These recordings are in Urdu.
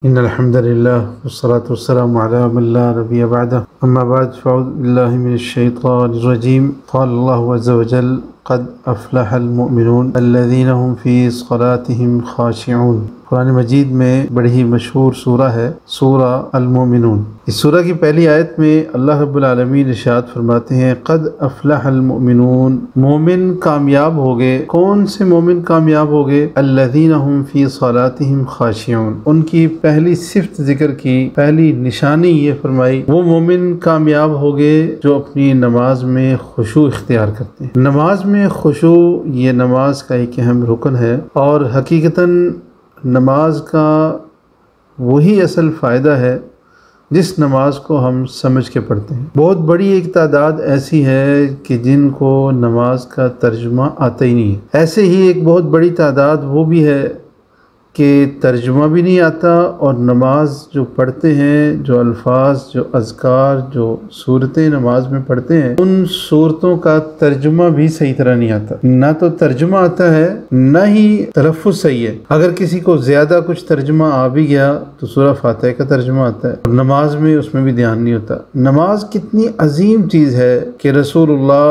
إن الحمد لله والصلاة والسلام على من لا نبي بعده أما بعد فأعوذ بالله من الشيطان الرجيم قال الله عز وجل قد أفلح المؤمنون الذين هم في صلاتهم خاشعون۔ قرآن مجید میں بڑی ہی مشہور سورہ ہے سورہ المؤمنون۔ اس سورہ کی پہلی آیت میں اللہ رب العالمین ارشاد فرماتے ہیں قد افلح المؤمنون، مومن کامیاب ہو گئے۔ کون سے مومن کامیاب ہو گئے؟ الذین هم فی صلاتهم خاشعون، ان کی پہلی صفت ذکر کی، پہلی نشانی یہ فرمائی وہ مومن کامیاب ہو گئے جو اپنی نماز میں خشوع اختیار کرتے ہیں۔ نماز میں خشوع یہ نماز کا ایک اہم رکن ہے، اور حقیقتاً نماز کا وہی اصل فائدہ ہے جس نماز کو ہم سمجھ کے پڑھتے ہیں۔ بہت بڑی ایک تعداد ایسی ہے کہ جن کو نماز کا ترجمہ آتا ہی نہیں ہے۔ ایسے ہی ایک بہت بڑی تعداد وہ بھی ہے کہ ترجمہ بھی نہیں آتا، اور نماز جو پڑھتے ہیں، جو الفاظ، جو اذکار، جو صورتیں نماز میں پڑھتے ہیں، ان صورتوں کا ترجمہ بھی صحیح طرح نہیں آتا۔ نہ تو ترجمہ آتا ہے، نہ ہی تلفظ صحیح ہے۔ اگر کسی کو زیادہ کچھ ترجمہ آ بھی گیا تو سورہ فاتحہ کا ترجمہ آتا ہے، اور نماز میں اس میں بھی دھیان نہیں ہوتا۔ نماز کتنی عظیم چیز ہے کہ رسول اللہ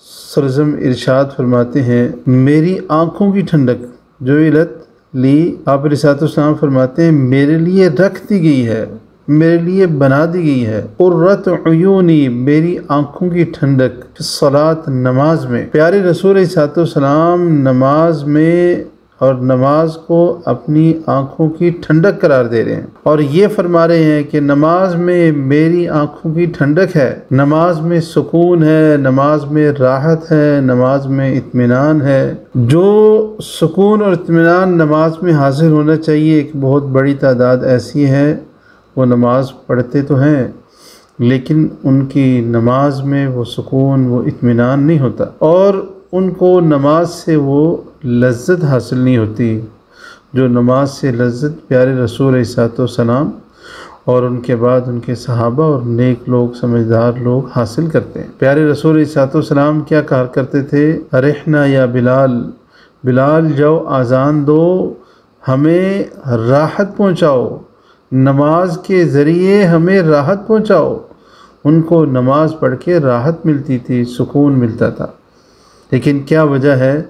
صلی اللہ علیہ وسلم ارشاد فرماتے ہیں میری آنکھوں کی ٹھنڈک جو علت لی، آپ علیہ السلام فرماتے ہیں میرے لیے رکھ دی گئی ہے، میرے لیے بنا دی گئی ہے، قرۃ عیونی، میری آنکھوں کی ٹھنڈک، صلاۃ، نماز میں۔ پیارے رسول علیہ السلام نماز میں اور نماز کو اپنی آنکھوں کی ٹھنڈک قرار دے رہے ہیں، اور یہ فرما رہے ہیں کہ نماز میں میری آنکھوں کی ٹھنڈک ہے، نماز میں سکون ہے، نماز میں راحت ہے، نماز میں اطمینان ہے۔ جو سکون اور اطمینان نماز میں حاصل ہونا چاہیے، ایک بہت بڑی تعداد ایسی ہے وہ نماز پڑھتے تو ہیں لیکن ان کی نماز میں وہ سکون، وہ اطمینان نہیں ہوتا، اور ان کو نماز سے وہ لذت حاصل نہیں ہوتی جو نماز سے لذت پیارے رسول علیہ السلام اور ان کے بعد ان کے صحابہ اور نیک لوگ، سمجھدار لوگ حاصل کرتے ہیں۔ پیارے رسول علیہ السلام کیا کہا کرتے تھے؟ ارحنا یا بلال، بلال جاؤ آذان دو، ہمیں راحت پہنچاؤ، نماز کے ذریعے ہمیں راحت پہنچاؤ۔ ان کو نماز پڑھ کے راحت ملتی تھی، سکون ملتا تھا۔ لیکن کیا وجہ ہے؟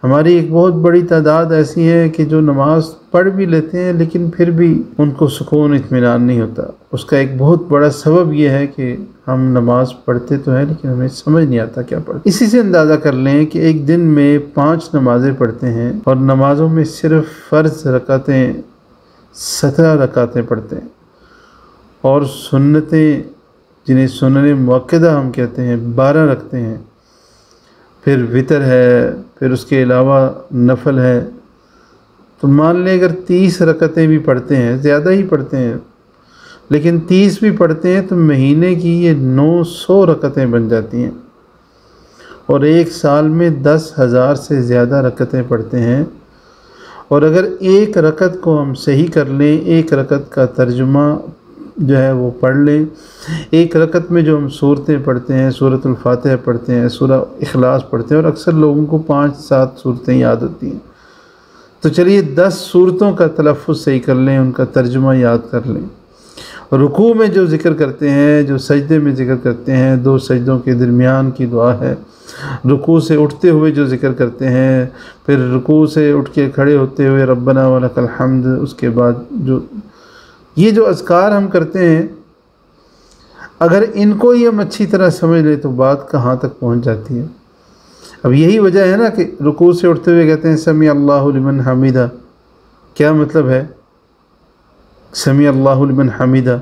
ہماری ایک بہت بڑی تعداد ایسی ہے کہ جو نماز پڑھ بھی لیتے ہیں لیکن پھر بھی ان کو سکون اطمینان نہیں ہوتا۔ اس کا ایک بہت بڑا سبب یہ ہے کہ ہم نماز پڑھتے تو ہیں لیکن ہمیں سمجھ نہیں آتا کیا پڑھتے۔ اسی سے اندازہ کر لیں کہ ایک دن میں 5 نمازیں پڑھتے ہیں، اور نمازوں میں صرف فرض رکعتیں 17 رکعتیں پڑھتے ہیں، اور سنتیں جنہیں سنن مؤکدہ ہم کہتے ہیں 12 رکھتے ہیں، پھر وتر ہے، پھر اس کے علاوہ نفل ہے۔ تو مان لیں اگر 30 رکعتیں بھی پڑھتے ہیں، زیادہ ہی پڑھتے ہیں لیکن 30 بھی پڑھتے ہیں تو مہینے کی یہ 900 رکعتیں بن جاتی ہیں، اور ایک سال میں 10,000 سے زیادہ رکعتیں پڑھتے ہیں۔ اور اگر ایک رکعت کو ہم صحیح کر لیں، ایک رکعت کا ترجمہ جو ہے وہ پڑھ لیں، ایک رکعت میں جو ہم صورتیں پڑھتے ہیں، سورۃ الفاتحہ پڑھتے ہیں، سورہ اخلاص پڑھتے ہیں، اور اکثر لوگوں کو 5-7 صورتیں یاد ہوتی ہیں، تو چلیے 10 صورتوں کا تلفظ صحیح کر لیں، ان کا ترجمہ یاد کر لیں۔ رکوع میں جو ذکر کرتے ہیں، جو سجدے میں ذکر کرتے ہیں، 2 سجدوں کے درمیان کی دعا ہے، رکوع سے اٹھتے ہوئے جو ذکر کرتے ہیں، پھر رکوع سے اٹھ کے کھڑے ہوتے ہوئے ربنا ولک الحمد، اس کے بعد یہ جو اذکار ہم کرتے ہیں، اگر ان کو ہی ہم اچھی طرح سمجھ لیں تو بات کہاں تک پہنچ جاتی ہے۔ اب یہی وجہ ہے نا کہ رکوع سے اٹھتے ہوئے کہتے ہیں سمیع اللہ لمن حمیدہ۔ کیا مطلب ہے؟ سمیع اللہ لمن حمیدہ،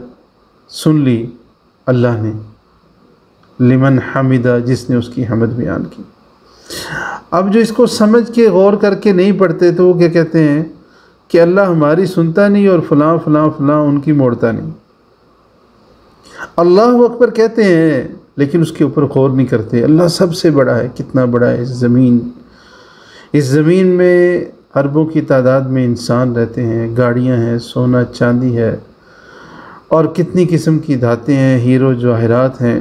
سن لی اللہ نے، لمن حمیدہ، جس نے اس کی حمد بیان کی۔ اب جو اس کو سمجھ کے غور کر کے نہیں پڑھتے تو وہ کیا کہتے ہیں کہ اللہ ہماری سنتا نہیں اور فلاں فلاں فلاں ان کی موڑتا نہیں۔ اللہ اکبر کہتے ہیں لیکن اس کے اوپر غور نہیں کرتے۔ اللہ سب سے بڑا ہے، کتنا بڑا ہے اس زمین میں اربوں کی تعداد میں انسان رہتے ہیں، گاڑیاں ہیں، سونا چاندی ہے، اور کتنی قسم کی دھاتیں ہیں، ہیرو جواہرات ہیں،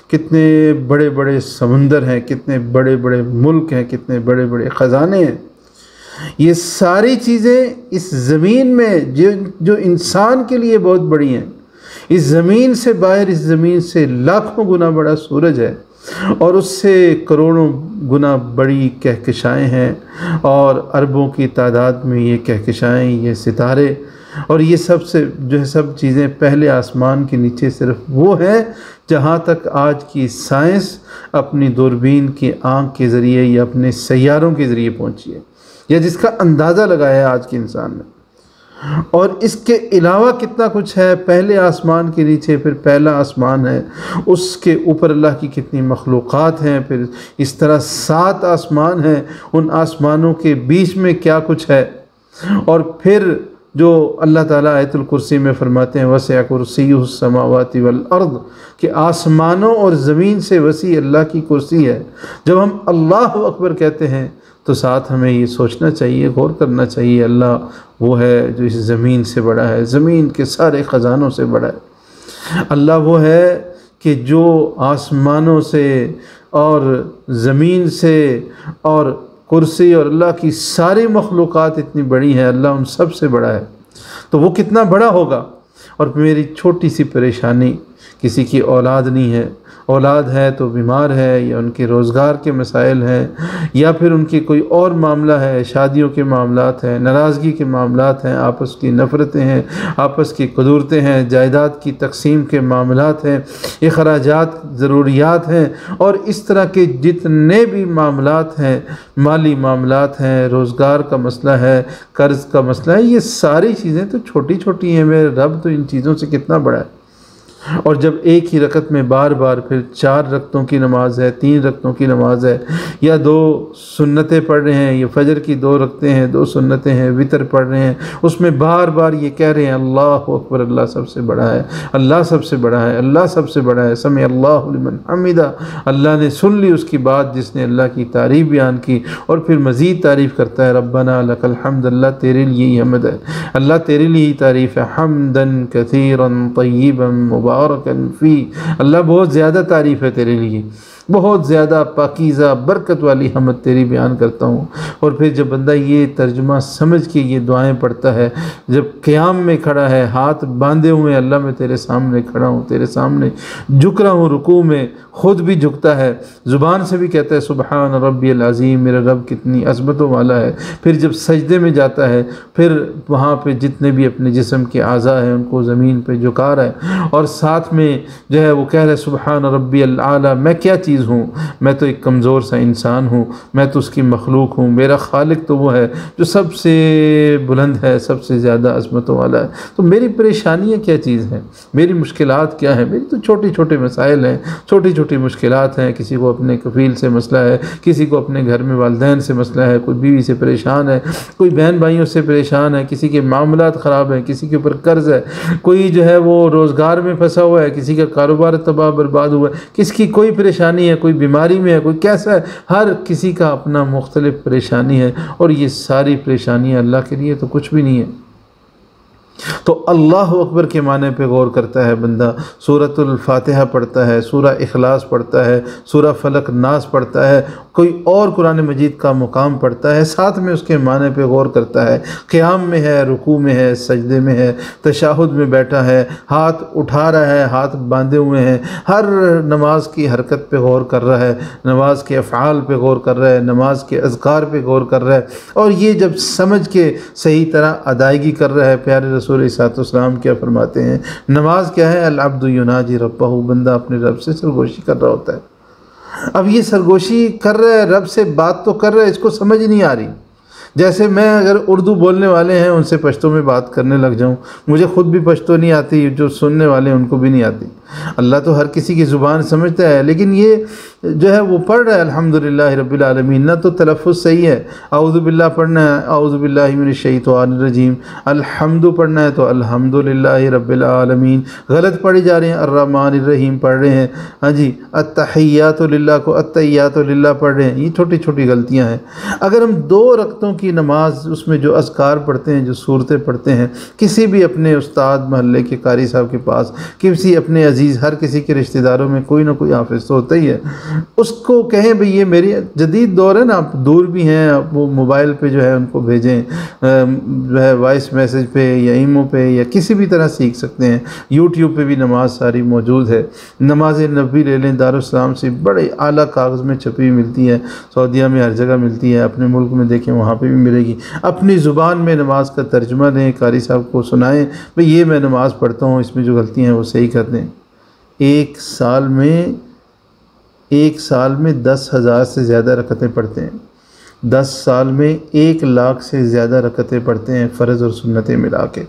کتنے بڑے بڑے سمندر ہیں، کتنے بڑے بڑے ملک ہیں، کتنے بڑے بڑے خزانے ہیں۔ یہ ساری چیزیں اس زمین میں جو انسان کے لیے بہت بڑی ہیں، اس زمین سے باہر، اس زمین سے لاکھوں گنا بڑا سورج ہے، اور اس سے کروڑوں گنا بڑی کہکشائیں ہیں، اور اربوں کی تعداد میں یہ کہکشائیں، یہ ستارے، اور یہ سب سے جو ہے سب چیزیں پہلے آسمان کے نیچے صرف وہ ہیں جہاں تک آج کی سائنس اپنی دوربین کی آنکھ کے ذریعے یا اپنے سیاروں کے ذریعے پہنچی ہے، یا جس کا اندازہ لگایا ہے آج کے انسان نے۔ اور اس کے علاوہ کتنا کچھ ہے، پہلے آسمان کے نیچے پھر پہلا آسمان ہے، اس کے اوپر اللہ کی کتنی مخلوقات ہیں، پھر اس طرح 7 آسمان ہیں، ان آسمانوں کے بیچ میں کیا کچھ ہے، اور پھر جو اللہ تعالیٰ آیت الکرسی میں فرماتے ہیں وسع کرسیہ السماوات والارض، کہ آسمانوں اور زمین سے وسیع اللہ کی کرسی ہے۔ جب ہم اللہ اکبر کہتے ہیں تو ساتھ ہمیں یہ سوچنا چاہیے، غور کرنا چاہیے، اللہ وہ ہے جو اس زمین سے بڑا ہے، زمین کے سارے خزانوں سے بڑا ہے۔ اللہ وہ ہے کہ جو آسمانوں سے اور زمین سے اور کرسی اور اللہ کی ساری مخلوقات اتنی بڑی ہیں، اللہ ان سب سے بڑا ہے، تو وہ کتنا بڑا ہوگا۔ اور میری چھوٹی سی پریشانی، کسی کی اولاد نہیں ہے، اولاد ہے تو بیمار ہے، یا ان کے روزگار کے مسائل ہیں، یا پھر ان کی کوئی اور معاملہ ہے، شادیوں کے معاملات ہیں، ناراضگی کے معاملات ہیں، آپس کی نفرتیں ہیں، آپس کی قدورتیں ہیں، جائیداد کی تقسیم کے معاملات ہیں، اخراجات، ضروریات ہیں، اور اس طرح کے جتنے بھی معاملات ہیں، مالی معاملات ہیں، روزگار کا مسئلہ ہے، قرض کا مسئلہ ہے، یہ ساری چیزیں تو چھوٹی چھوٹی ہیں، میرے رب تو ان چیزوں سے کتنا بڑا ہے۔ اور جب ایک ہی رکعت میں بار بار پھر 4 رکعتوں کی نماز ہے، 3 رکعتوں کی نماز ہے، یا 2 سنتیں پڑھ رہے ہیں، یا فجر کی 2 رکعتیں ہیں، 2 سنتیں ہیں، وتر پڑھ رہے ہیں، اس میں بار بار یہ کہہ رہے ہیں اللہ اکبر، اللہ سب سے بڑا ہے، اللہ سب سے بڑا ہے، اللہ سب سے بڑا ہے، سمع اللہ لمن حمدہ، اللہ نے سن لی اس کی بات جس نے اللہ کی تعریف بیان کی، اور پھر مزید تعریف کرتا ہے ربنا لک الحمد، اللہ تیرے لیے ہی حمد ہے، اللہ تیرے لیے ہی تعریف ہے، حمدن کثیرا طیبا مبارکن فی، اللہ بہت زیادہ تعریف ہے تیرے لیے، بہت زیادہ پاکیزہ برکت والی حمد تیری بیان کرتا ہوں۔ اور پھر جب بندہ یہ ترجمہ سمجھ کے یہ دعائیں پڑھتا ہے، جب قیام میں کھڑا ہے، ہاتھ باندھے ہوئے، اللہ میں تیرے سامنے کھڑا ہوں، تیرے سامنے جھک رہا ہوں، رکوع میں خود بھی جھکتا ہے، زبان سے بھی کہتا ہے سبحان ربی العظیم، میرا رب کتنی عظمتوں والا ہے۔ پھر جب سجدے میں جاتا ہے، پھر وہاں پہ جتنے بھی اپنے جسم کے اعضاء ہیں ان کو زمین پہ جھکا رہا ہے، اور ساتھ میں جو ہے وہ کہہ رہا ہے سبحان ربی الاعلیٰ، میں کیا چیز ہوں، میں تو ایک کمزور سا انسان ہوں، میں تو اس کی مخلوق ہوں، میرا خالق تو وہ ہے جو سب سے بلند ہے، سب سے زیادہ عظمتوں والا ہے۔ تو میری پریشانیاں کیا چیز ہیں، میری مشکلات کیا ہیں، میری تو چھوٹے چھوٹے مسائل ہیں، چھوٹی چھوٹی مشکلات ہیں، کسی کو اپنے کفیل سے مسئلہ ہے، کسی کو اپنے گھر میں والدین سے مسئلہ ہے، کوئی بیوی سے پریشان ہے، کوئی بہن بھائیوں سے پریشان ہے، کسی کے معاملات خراب ہیں، کسی کے اوپر قرض ہے، کوئی جو ہے وہ روزگار میں پھنسا ہوا ہے، کسی کا کاروبار تباہ برباد ہوا ہے، کس کی کوئی پریشانی ہے، کوئی بیماری میں ہے، کوئی کیسا ہے، ہر کسی کا اپنا مختلف پریشانی ہے، اور یہ ساری پریشانیاں اللہ کے لیے تو کچھ بھی نہیں ہے۔ تو اللہ اکبر کے معنی پہ غور کرتا ہے بندہ، سورۃ الفاتحہ پڑھتا ہے، سورہ اخلاص پڑھتا ہے، سورہ فلق ناس پڑھتا ہے، کوئی اور قرآن مجید کا مقام پڑھتا ہے، ساتھ میں اس کے معنی پہ غور کرتا ہے، قیام میں ہے، رکوع میں ہے، سجدے میں ہے، تشہد میں بیٹھا ہے، ہاتھ اٹھا رہا ہے، ہاتھ باندھے ہوئے ہیں، ہر نماز کی حرکت پہ غور کر رہا ہے، نماز کے افعال پہ غور کر رہا ہے، نماز کے اذکار پہ غور کر رہا ہے، اور یہ جب سمجھ کے صحیح طرح ادائیگی کر رہا ہے، پیارے رسول علیہ السلام کیا فرماتے ہیں، نماز کیا ہے، العبد یناجی ربہ، بندہ اپنے رب سے سرگوشی کر رہا ہوتا ہے۔ اب یہ سرگوشی کر رہا ہے، رب سے بات تو کر رہا ہے، اس کو سمجھ نہیں آ رہی۔ جیسے میں اگر اردو بولنے والے ہیں ان سے پشتو میں بات کرنے لگ جاؤں، مجھے خود بھی پشتو نہیں آتی، جو سننے والے ہیں ان کو بھی نہیں آتی۔ اللہ تو ہر کسی کی زبان سمجھتا ہے، لیکن یہ جو ہے وہ پڑھ رہا ہے الحمدللہ رب العالمین، نہ تو تلفظ صحیح ہے، اعوذ باللہ پڑھنا ہے اعوذ باللہ من الشیطان الرجیم، الحمد پڑھنا ہے تو الحمدللہ رب العالمین، غلط پڑھی جا رہے ہیں، الرحمن الرحیم پڑھ رہے ہیں، ہاں جی، التحیات للہ کو التحیات للہ پڑھ رہے ہیں، یہ چھوٹی چھوٹی غلطیاں ہیں۔ اگر ہم 2 رکعتوں کی نماز اس میں جو اذکار پڑھتے ہیں، جو صورتیں پڑھتے ہیں، کسی بھی اپنے استاد محلے کے قاری صاحب کے پاس، کسی اپنے عزیز، ہر کسی کے رشتہ داروں میں کوئی نہ کوئی حافظ تو ہوتا ہی ہے، اس کو کہیں بھئی یہ میری جدید دور ہے نا، آپ دور بھی ہیں، آپ وہ موبائل پہ جو ہے ان کو بھیجیں، جو ہے وائس میسیج پہ یا ایمو پہ یا کسی بھی طرح سیکھ سکتے ہیں۔ یوٹیوب پہ بھی نماز ساری موجود ہے۔ نماز نبی لے لیں، دارالسلام سے بڑے اعلیٰ کاغذ میں چھپی ہوئی ملتی ہے، سعودیہ میں ہر جگہ ملتی ہے، اپنے ملک میں دیکھیں وہاں پہ بھی ملے گی۔ اپنی زبان میں نماز کا ترجمہ دیں، قاری صاحب کو سنائیں بھئی یہ میں نماز پڑھتا ہوں، اس میں جو غلطیاں ہیں وہ صحیح کر دیں۔ ایک سال میں 10,000 سے زیادہ رکعتیں پڑھتے ہیں، 10 سال میں 1,00,000 سے زیادہ رکعتیں پڑھتے ہیں، فرض اور سنتیں ملا کے۔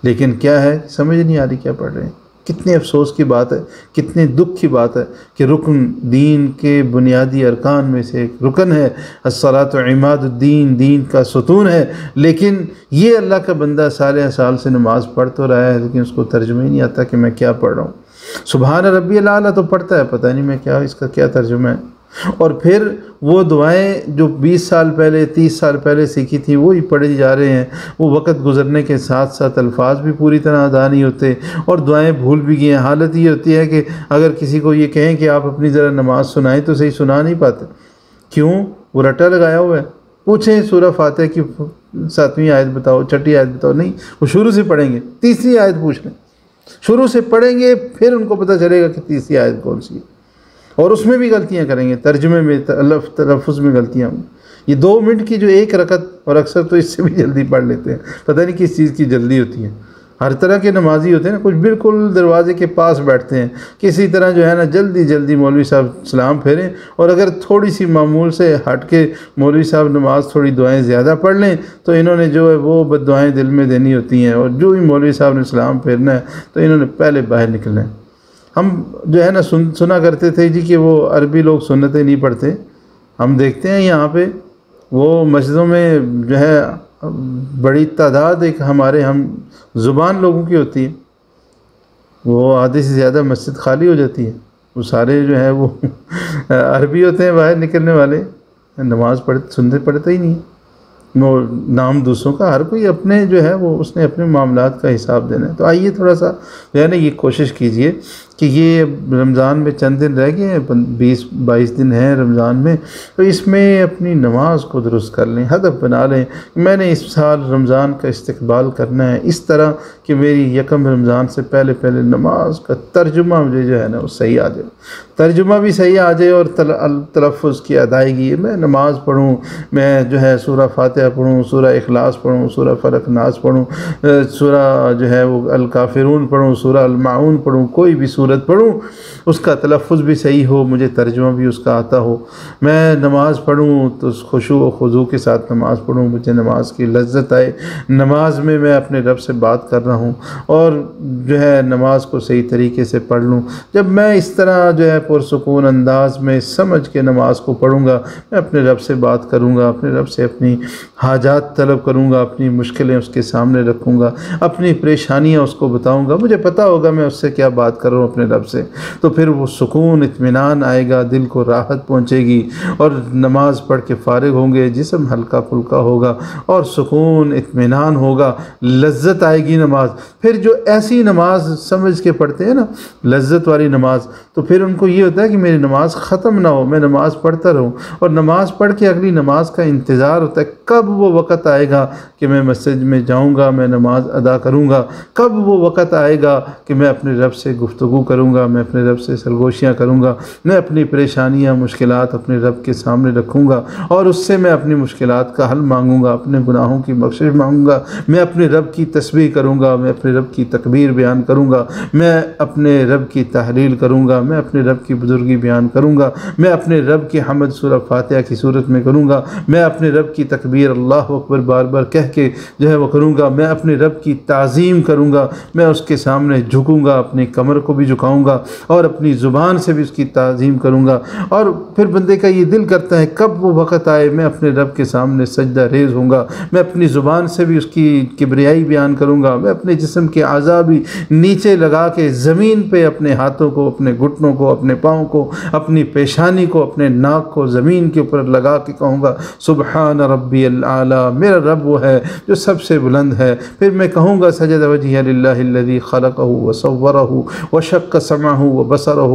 لیکن کیا ہے، سمجھ نہیں آ رہی کیا پڑھ رہے ہیں۔ کتنے افسوس کی بات ہے، کتنے دکھ کی بات ہے کہ رکن دین کے بنیادی ارکان میں سے ایک رکن ہے، الصلاۃ عماد الدین، دین کا ستون ہے، لیکن یہ اللہ کا بندہ سال سے نماز پڑھ تو رہا ہے لیکن اس کو ترجمہ ہی نہیں آتا کہ میں کیا پڑھ رہا ہوں۔ سبحان ربی الاعلیٰ تو پڑھتا ہے، پتہ نہیں میں کیا، اس کا کیا ترجمہ ہے۔ اور پھر وہ دعائیں جو 20 سال پہلے 30 سال پہلے سیکھی تھیں وہی پڑھے جا رہے ہیں، وہ وقت گزرنے کے ساتھ ساتھ الفاظ بھی پوری طرح ادا نہیں ہوتے اور دعائیں بھول بھی گئے ہیں۔ حالت یہ ہوتی ہے کہ اگر کسی کو یہ کہیں کہ آپ اپنی ذرا نماز سنائیں تو صحیح سنا نہیں پاتے۔ کیوں؟ وہ رٹا لگایا ہوا ہے۔ پوچھیں سورہ فاتحہ کی 7ویں آیت بتاؤ، 6ٹھی آیت بتاؤ، نہیں، وہ شروع سے پڑھیں گے، 3ری آیت پوچھ لیں، شروع سے پڑھیں گے پھر ان کو پتہ چلے گا کہ 3ری آیت کون سی ہے، اور اس میں بھی غلطیاں کریں گے، ترجمے میں، تلفظ میں غلطیاں ہوں۔ یہ 2 منٹ کی جو ایک رکعت، اور اکثر تو اس سے بھی جلدی پڑھ لیتے ہیں، پتہ نہیں کس چیز کی جلدی ہوتی ہے۔ ہر طرح کے نمازی ہوتے ہیں نا، کچھ بالکل دروازے کے پاس بیٹھتے ہیں، کسی طرح جو ہے نا جلدی مولوی صاحب سلام پھیریں، اور اگر تھوڑی سی معمول سے ہٹ کے مولوی صاحب نماز تھوڑی دعائیں زیادہ پڑھ لیں تو انہوں نے جو ہے وہ بد دعائیں دل میں دینی ہوتی ہیں، اور جو ہی مولوی صاحب نے سلام پھیرنا ہے تو انہوں نے پہلے باہر نکلنا ہے۔ ہم جو ہے نا سنا کرتے تھے جی کہ وہ عربی لوگ سنتیں نہیں پڑھتے، ہم دیکھتے ہیں یہاں پہ وہ مسجدوں میں جو ہے بڑی تعداد ایک ہمارے ہم زبان لوگوں کی ہوتی ہے، وہ آدھے سے زیادہ مسجد خالی ہو جاتی ہے، وہ سارے جو ہے وہ عربی ہوتے ہیں باہر نکلنے والے، نماز سنتے پڑھتے ہی نہیں، وہ نام دوسروں کا، ہر کوئی اپنے جو ہے وہ اس نے اپنے معاملات کا حساب دینا ہے۔ تو آئیے تھوڑا سا جو ہے نا یہ کوشش کیجئے کہ یہ رمضان میں چند دن رہ گئے ہیں، 20-22 دن ہیں رمضان میں، تو اس میں اپنی نماز کو درست کر لیں، ہدف بنا لیں کہ میں نے اس سال رمضان کا استقبال کرنا ہے اس طرح کہ میری یکم رمضان سے پہلے نماز کا ترجمہ مجھے جو ہے نا وہ صحیح آ جائے، ترجمہ بھی صحیح آ جائے، اور تلفظ کی ادائیگی، میں نماز پڑھوں، میں جو ہے سورہ فاتحہ پڑھوں، سورہ اخلاص پڑھوں، سورہ فلق ناس پڑھوں، سورہ جو ہے وہ الکافرون پڑھوں، سورہ الماعون پڑھوں، کوئی بھی سورت پڑھوں اس کا تلفظ بھی صحیح ہو، مجھے ترجمہ بھی اس کا آتا ہو، میں نماز پڑھوں تو خشوع و خضوع کے ساتھ نماز پڑھوں، مجھے نماز کی لذت آئے، نماز میں اپنے رب سے بات کر رہا ہوں، اور جو ہے نماز کو صحیح طریقے سے پڑھ لوں۔ جب میں اس طرح جو ہے پرسکون انداز میں سمجھ کے نماز کو پڑھوں گا، میں اپنے رب سے بات کروں گا، اپنے رب سے اپنی حاجات طلب کروں گا، اپنی مشکلیں اس کے سامنے رکھوں گا، اپنی پریشانیاں اس کو بتاؤں گا، مجھے پتہ ہوگا میں اس سے کیا بات کر رہا ہوں اپنے رب سے، تو پھر وہ سکون اطمینان آئے گا، دل کو راحت پہنچے گی، اور نماز پڑھ کے فارغ ہوں گے، جسم ہلکا پھلکا ہوگا اور سکون اطمینان ہوگا، لذت آئے گی نماز۔ پھر جو ایسی نماز سمجھ کے پڑھتے ہیں نا لذت والی نماز، تو پھر ان کو یہ ہوتا ہے کہ میری نماز ختم نہ ہو، میں نماز پڑھتا رہوں، اور نماز پڑھ کے اگلی نماز کا انتظار ہوتا ہے کب وہ وقت آئے گا کہ میں مسجد میں جاؤں گا، میں نماز ادا کروں گا، کب وہ وقت آئے گا کہ میں اپنے رب سے گفتگو کروں گا، میں اپنے رب سے سرگوشیاں کروں گا، میں اپنی پریشانیاں مشکلات اپنے رب کے سامنے رکھوں گا، اور اس سے میں اپنی مشکلات کا حل مانگوں گا، اپنے گناہوں کی بخشش مانگوں گا، میں اپنے رب کی تسبیح کروں گا، میں اپنے رب کی تکبیر بیان کروں گا، میں اپنے رب کی تحلیل کروں گا، میں اپنے رب کی بزرگی بیان کروں گا، میں اپنے رب کی حمد سورہ فاتحہ کی صورت میں کروں گا، میں اپنے رب کی تکبیر اللہ اکبر بار بار کہہ کے جو ہے وہ کروں گا، میں اپنے رب کی تعظیم کروں گا، میں اس کے سامنے جھکوں گا، اپنی کمر کو بھی جھکاؤں گا، اور اپنی زبان سے بھی اس کی تعظیم کروں گا۔ اور پھر بندے کا یہ دل کرتا ہے کب وہ وقت آئے میں اپنے رب کے سامنے سجدہ ریز ہوں گا، میں اپنی زبان سے بھی اس کی کبریائی بیان کروں گا، میں اپنے جسم کے اعضاء بھی نیچے لگا کے زمین پہ اپنے ہاتھوں کو، اپنے گھٹنوں کو، اپنے پاؤں کو، اپنی پیشانی کو، اپنے ناک کو زمین کے اوپر لگا کے کہوں گا سبحان ربی الاعلیٰ، میرا رب وہ ہے جو سب سے بلند ہے۔ پھر میں کہوں گا سجد وجہی للہ الذی خلقہ وصورہ وشق وشق سمعہ وبصرہ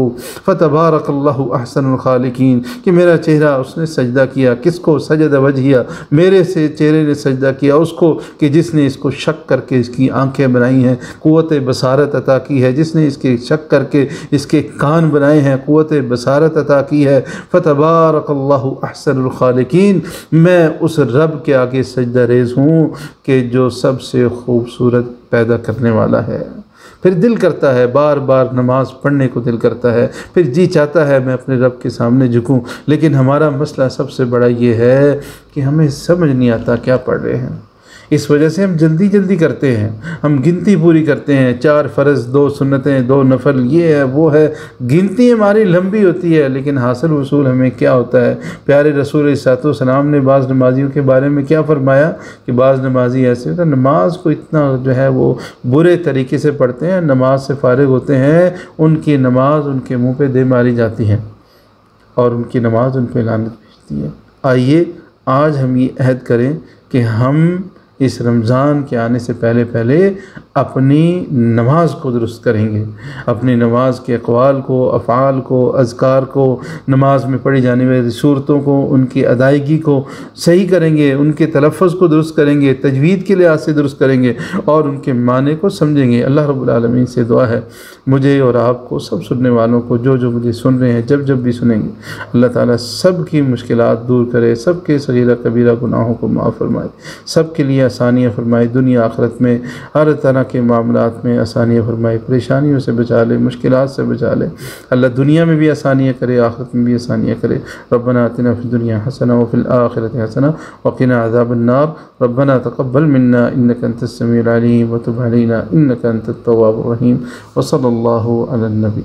فتبارک اللہ احسن الخالقین، کہ میرا چہرہ اس نے سجدہ کیا، کس کو؟ سجد وجہیہ، میرے سے چہرے نے سجدہ کیا اس کو کہ جس نے اس کو شک کر کے اس کی آنکھیں بنائی ہیں، قوت بصارت عطا کی ہے، جس نے اس کے شک کر کے اس کے کان بنائے ہیں، قوت بصارت عطا کی ہے۔ فتبارک اللہ احسن الخالقین، میں اس رب کے آگے سجدہ ریز ہوں کہ جو سب سے خوبصورت پیدا کرنے والا ہے۔ پھر دل کرتا ہے، بار بار نماز پڑھنے کو دل کرتا ہے، پھر جی چاہتا ہے میں اپنے رب کے سامنے جھکوں، لیکن ہمارا مسئلہ سب سے بڑا یہ ہے کہ ہمیں سمجھ نہیں آتا کیا پڑھ رہے ہیں۔ اس وجہ سے ہم جلدی جلدی کرتے ہیں، ہم گنتی پوری کرتے ہیں، 4 فرض 2 سنتیں 2 نفل، یہ ہے وہ ہے، گنتی ہماری لمبی ہوتی ہے، لیکن حاصل وصول ہمیں کیا ہوتا ہے؟ پیارے رسول علیہ السلام نے بعض نمازیوں کے بارے میں کیا فرمایا کہ بعض نمازی ایسے ہوتے ہیں نماز کو اتنا جو ہے وہ برے طریقے سے پڑھتے ہیں، نماز سے فارغ ہوتے ہیں، ان کی نماز ان کے منہ پہ دے ماری جاتی ہے اور ان کی نماز ان پہ لعنت بھیجتی ہے۔ آئیے آج ہم یہ عہد کریں کہ ہم اس رمضان کے آنے سے پہلے اپنی نماز کو درست کریں گے، اپنی نماز کے اقوال کو، افعال کو، اذکار کو، نماز میں پڑھی جانے والی صورتوں کو، ان کی ادائیگی کو صحیح کریں گے، ان کے تلفظ کو درست کریں گے، تجوید کے لحاظ سے درست کریں گے اور ان کے معنی کو سمجھیں گے۔ اللہ رب العالمین سے دعا ہے مجھے اور آپ کو، سب سننے والوں کو، جو مجھے سن رہے ہیں، جب بھی سنیں گے، اللہ تعالیٰ سب کی مشکلات دور کرے، سب کے صغیرہ کبیرہ گناہوں کو معاف فرمائے، سب کے لیے آسانیاں فرمائے، دنیا آخرت میں ہر طرح کے معاملات میں آسانیاں فرمائے، پریشانیوں سے بچا لے، مشکلات سے بچا لے، اللہ دنیا میں بھی آسانیاں کرے، آخرت میں بھی آسانیاں کرے۔ ربنا آتنا فی الدنیا حسنہ وفی الآخرۃ حسنہ وقنا عذاب النار، ربنا تقبل منا انک انت السمیع العلیم وتب علینا انک انت التواب الرحیم، وصلی اللہ علی النبی۔